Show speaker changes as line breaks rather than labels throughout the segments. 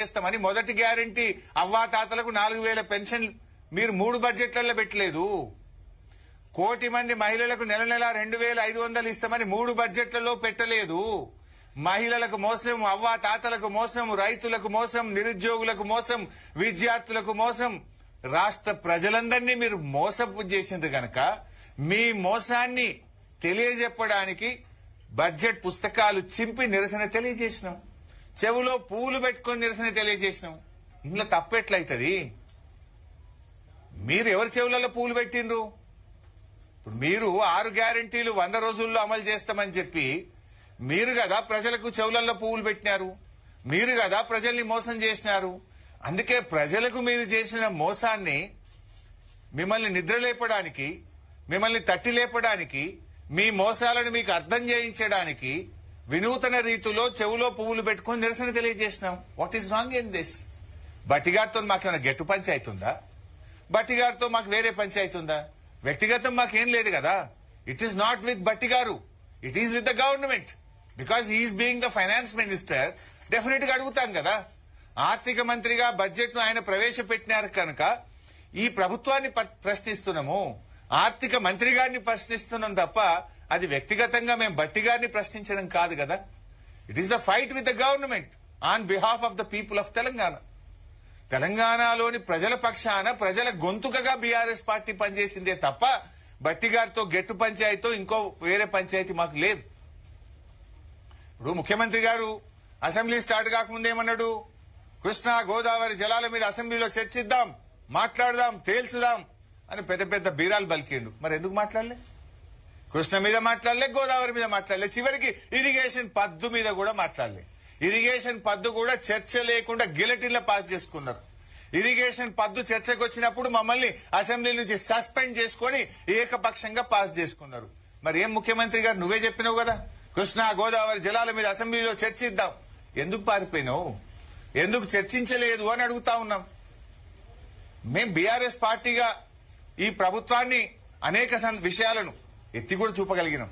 చేస్తామని మొదటి గ్యారంటీ అవ్వాతాతలకు 4000 పెన్షన్ మీరు 3 బడ్జెట్లలో పెట్టలేదు. 1 కోటి మంది మహిళలకు నెల నెల 2500 ఇస్తామని 3 బడ్జెట్లలో పెట్టలేదు. మహిళలకు మోసం, అవ్వాతాతలకు మోసం, రైతులకు మోసం, నిరుద్యోగులకు మోసం, విద్యార్థులకు మోసం, రాష్ట్ర ప్రజలందరినీ మీరు మోసపు చేసిండ్రు గనక మీ మోసాన్ని తెలియజెప్పడానికి బడ్జెట్ పుస్తకాలు చింపి నిరసన తెలియజేసినాం. చెవులో పూలు పెట్టుకొని నిరసన తెలియజేసినాం. ఇంట్లో తప్పెట్లయితది? మీరు ఎవరి చెవులలో పూలు పెట్టిండ్రు? ఇప్పుడు మీరు 6 గ్యారంటీలు 100 రోజుల్లో అమలు చేస్తామని చెప్పి మీరు కదా ప్రజలకు చెవులలో పువ్వులు పెట్టినారు. మీరు కదా ప్రజల్ని మోసం చేసినారు. అందుకే ప్రజలకు మీరు చేసిన మోసాన్ని మిమ్మల్ని నిద్రలేపడానికి, మిమ్మల్ని తట్టి లేపడానికి, మీ మోసాలను మీకు అర్థం చేయించడానికి వినూతన రీతిలో చెవులో పువ్వులు పెట్టుకుని నిరసన తెలియజేసినాం. What is wrong in this? బట్టిగారితో మాకేమైనా గెట్టు పంచాయతీ ఉందా? బట్టిగారితో మాకు వేరే పంచాయతీ ఉందా? వ్యక్తిగతం మాకేం లేదు కదా. It is not with Bhatti గారు, it is with the government. Because he is being the finance minister, definite గా అడుగుతాం కదా. ఆర్థిక మంత్రిగా బడ్జెట్ ను ఆయన ప్రవేశపెట్టినారు కనుక ఈ ప్రభుత్వాన్ని ప్రశ్నిస్తున్నాము, ఆర్థిక మంత్రి గారిని ప్రశ్నిస్తున్నాం తప్ప అది వ్యక్తిగతంగా మేము బట్టి గారిని ప్రశ్నించడం కాదు కదా. It is the fight with the government on behalf of the people of Telangana. తెలంగాణలోని ప్రజల పక్షాన, ప్రజల గొంతుకగా బీఆర్ఎస్ పార్టీ పనిచేసిందే తప్ప బట్టి గారితో గెట్టు పంచాయతీతో ఇంకో వేరే పంచాయతీ మాకు లేదు. ఇప్పుడు ముఖ్యమంత్రి గారు అసెంబ్లీ స్టార్ట్ కాకముందేమన్నాడు? కృష్ణా గోదావరి జలాల మీద అసెంబ్లీలో చర్చిద్దాం, మాట్లాడదాం, తేల్చుదాం అని పెద్ద పెద్ద బీరాలు బలికిండు. మరి ఎందుకు మాట్లాడలే? కృష్ణ మీద మాట్లాడలే, గోదావరి మీద మాట్లాడలే, చివరికి ఇరిగేషన్ పద్దు మీద కూడా మాట్లాడలే. ఇరిగేషన్ పద్దు కూడా చర్చ లేకుండా గిలటిన్లో పాస్ చేసుకున్నారు. ఇరిగేషన్ పద్దు చర్చకు వచ్చినప్పుడు మమ్మల్ని అసెంబ్లీ నుంచి సస్పెండ్ చేసుకుని ఏకపక్షంగా పాస్ చేసుకున్నారు. మరి ఏం ముఖ్యమంత్రి గారు, నువ్వే చెప్పినావు కదా కృష్ణా గోదావరి జలాల మీద అసెంబ్లీలో చర్చిద్దాం, ఎందుకు పారిపోయినావు? ఎందుకు చర్చించలేదు అని అడుగుతా ఉన్నాం. మేం బీఆర్ఎస్ పార్టీగా ఈ ప్రభుత్వాన్ని అనేక విషయాలను ఎత్తి కూడా చూపగలిగినాం.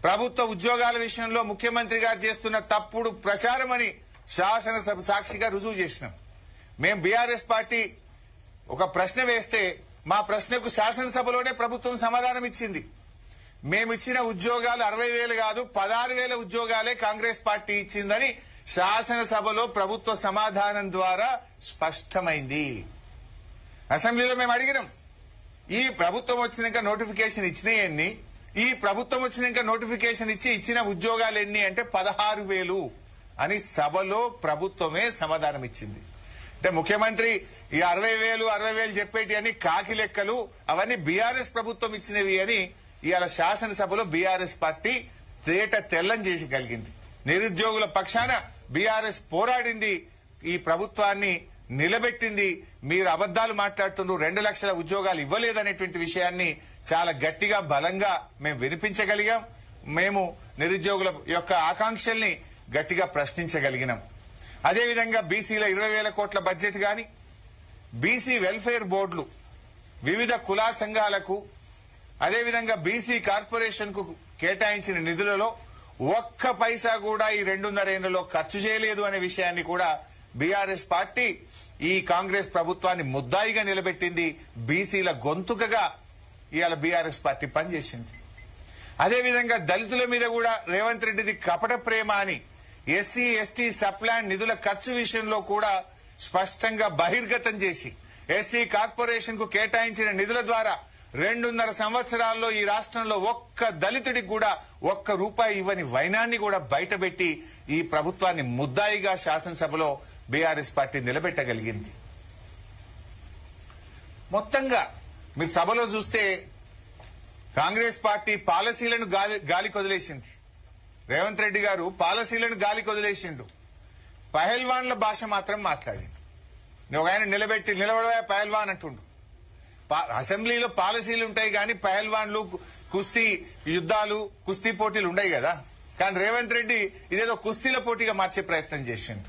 ప్రభుత్వ ఉద్యోగాల విషయంలో ముఖ్యమంత్రి గారు చేస్తున్న తప్పుడు ప్రచారం అని శాసనసభ సాక్షిగా రుజువు చేసినాం. మేం బీఆర్ఎస్ పార్టీ ఒక ప్రశ్న వేస్తే మా ప్రశ్నకు శాసనసభలోనే ప్రభుత్వం సమాధానం ఇచ్చింది. మేమిచ్చిన ఉద్యోగాలు 60,000 కాదు 16,000 ఉద్యోగాలే కాంగ్రెస్ పార్టీ ఇచ్చిందని శాసనసభలో ప్రభుత్వ సమాధానం ద్వారా స్పష్టమైంది. అసెంబ్లీలో మేము అడిగినాం, ఈ ప్రభుత్వం వచ్చినాక నోటిఫికేషన్ ఇచ్చినాయన్ని, ఈ ప్రభుత్వం వచ్చినాక నోటిఫికేషన్ ఇచ్చిన ఉద్యోగాలు ఎన్ని అంటే 16,000 అని సభలో ప్రభుత్వమే సమాధానం ఇచ్చింది. అంటే ముఖ్యమంత్రి ఈ 60,000 చెప్పేటి అని కాకి లెక్కలు, అవన్నీ బీఆర్ఎస్ ప్రభుత్వం ఇచ్చినవి అని ఇవాళ శాసనసభలో బీఆర్ఎస్ పార్టీ తేట తెల్లం చేసి కలిగింది. నిరుద్యోగుల పక్షాన బీఆర్ఎస్ పోరాడింది, ఈ ప్రభుత్వాన్ని నిలబెట్టింది. మీరు అబద్దాలు మాట్లాడుతున్నారు, 2 లక్షల ఉద్యోగాలు ఇవ్వలేదనేటువంటి విషయాన్ని చాలా గట్టిగా బలంగా మేము వినిపించగలిగాం. మేము నిరుద్యోగుల యొక్క ఆకాంక్షల్ని గట్టిగా ప్రశ్నించగలిగినాం. అదేవిధంగా బీసీల 20,000 కోట్ల బడ్జెట్ గాని, బీసీ వెల్ఫేర్ బోర్డులు, వివిధ కులా సంఘాలకు, అదేవిధంగా బీసీ కార్పొరేషన్ కు కేటాయించిన నిధులలో ఒక్క పైసా కూడా ఈ 2.5 ఏళ్లలో ఖర్చు చేయలేదు అనే విషయాన్ని కూడా బీఆర్ఎస్ పార్టీ ఈ కాంగ్రెస్ ప్రభుత్వాన్ని ముద్దాయిగా నిలబెట్టింది. బీసీల గొంతుకగా ఇవాళ బీఆర్ఎస్ పార్టీ పనిచేసింది. అదేవిధంగా దళితుల మీద కూడా రేవంత్ రెడ్డిది కపట ప్రేమ అని ఎస్సీ ఎస్టీ సప్లాన్ నిధుల ఖర్చు విషయంలో కూడా స్పష్టంగా బహిర్గతం చేసి ఎస్సీ కార్పొరేషన్ కు కేటాయించిన నిధుల ద్వారా 2.5 సంవత్సరాల్లో ఈ రాష్ట్రంలో ఒక్క దళితుడికి కూడా ₹1 ఇవ్వని వైనాన్ని కూడా బయటపెట్టి ఈ ప్రభుత్వాన్ని ముద్దాయిగా శాసనసభలో బీఆర్ఎస్ పార్టీ నిలబెట్టగలిగింది. మొత్తంగా మీరు సభలో చూస్తే కాంగ్రెస్ పార్టీ పాలసీలను గాలి కొదిలేసింది. రేవంత్ రెడ్డి గారు పాలసీలను గాలి కొదిలేసిండు. పహల్వాన్ల భాష మాత్రం మాట్లాడిండు. ఒక ఆయన నిలబడవా పహల్వాన్ అంటుండు. అసెంబ్లీలో పాలసీలు ఉంటాయి కానీ పహల్వాన్లు, కుస్తీ యుద్ధాలు, కుస్తీ పోటీలు ఉండయి కదా. కానీ రేవంత్ రెడ్డి ఇదేదో కుస్తీల పోటీగా మార్చే ప్రయత్నం చేసిండు.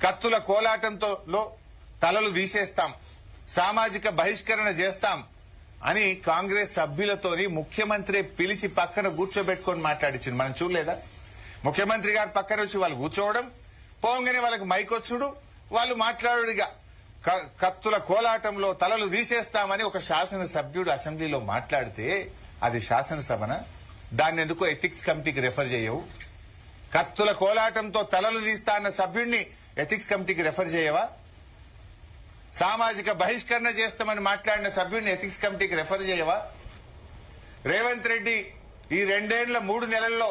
కత్తుల కోలాటంతో తలలు తీసేస్తాం, సామాజిక బహిష్కరణ చేస్తాం అని కాంగ్రెస్ సభ్యులతోని ముఖ్యమంత్రి పిలిచి పక్కన కూర్చోబెట్టుకొని మాట్లాడించింది. మనం చూడలేదా? ముఖ్యమంత్రి గారు పక్కన వచ్చి వాళ్ళు కూర్చోవడం, పోంగానే వాళ్ళకి మైకొచ్చుడు, వాళ్ళు మాట్లాడుడిగా కత్తుల కోలాటంలో తలలు తీసేస్తామని ఒక శాసనసభ్యుడు అసెంబ్లీలో మాట్లాడితే అది శాసనసభన? దాన్ని ఎందుకో ఎథిక్స్ కమిటీకి రెఫర్ చేయవు? కత్తుల కోలాటంతో తలలు తీస్తా అన్న సభ్యుడిని ఎథిక్స్ కమిటీకి రెఫర్ చేయవా? సామాజిక బహిష్కరణ చేస్తామని మాట్లాడిన సభ్యుడిని ఎథిక్స్ కమిటీకి రెఫర్ చేయవా? రేవంత్ రెడ్డి ఈ 2 ఏళ్ల 3 నెలల్లో